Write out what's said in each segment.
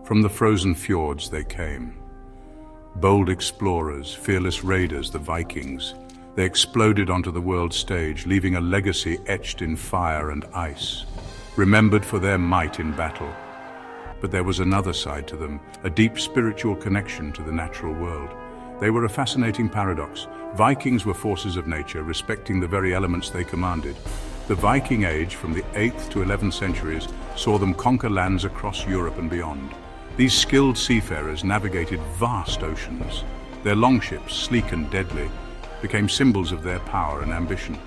From the frozen fjords they came. Bold explorers, fearless raiders, the Vikings. They exploded onto the world stage, leaving a legacy etched in fire and ice, remembered for their might in battle. But there was another side to them, a deep spiritual connection to the natural world. They were a fascinating paradox. Vikings were forces of nature, respecting the very elements they commanded. The Viking Age, from the 8th to 11th centuries, saw them conquer lands across Europe and beyond. These skilled seafarers navigated vast oceans. Their longships, sleek and deadly, became symbols of their power and ambition.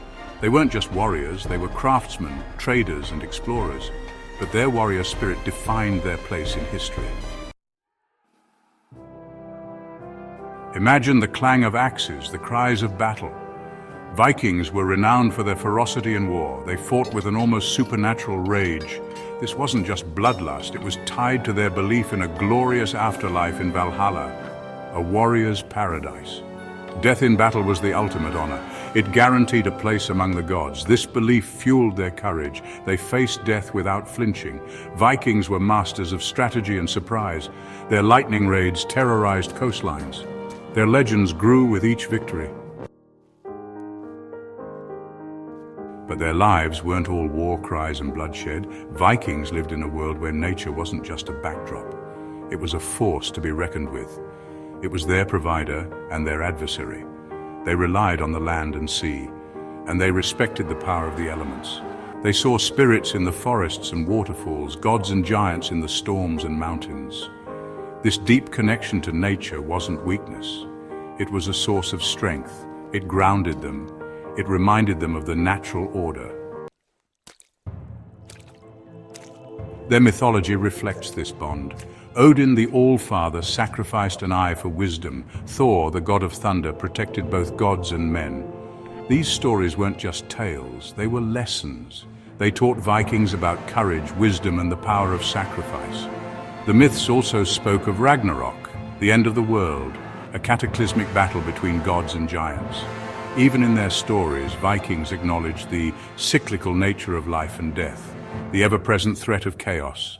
They weren't just warriors, they were craftsmen, traders and explorers. But their warrior spirit defined their place in history. Imagine the clang of axes, the cries of battle. Vikings were renowned for their ferocity in war. They fought with an almost supernatural rage. This wasn't just bloodlust, it was tied to their belief in a glorious afterlife in Valhalla, a warrior's paradise. Death in battle was the ultimate honor. It guaranteed a place among the gods. This belief fueled their courage. They faced death without flinching. Vikings were masters of strategy and surprise. Their lightning raids terrorized coastlines. Their legends grew with each victory. But their lives weren't all war cries and bloodshed. Vikings lived in a world where nature wasn't just a backdrop. It was a force to be reckoned with. It was their provider and their adversary. They relied on the land and sea, and they respected the power of the elements. They saw spirits in the forests and waterfalls, gods and giants in the storms and mountains. This deep connection to nature wasn't weakness. It was a source of strength. It grounded them. It reminded them of the natural order. Their mythology reflects this bond. Odin, the All-Father, sacrificed an eye for wisdom. Thor, the god of thunder, protected both gods and men. These stories weren't just tales, they were lessons. They taught Vikings about courage, wisdom, and the power of sacrifice. The myths also spoke of Ragnarok, the end of the world, a cataclysmic battle between gods and giants. Even in their stories, Vikings acknowledged the cyclical nature of life and death, the ever-present threat of chaos.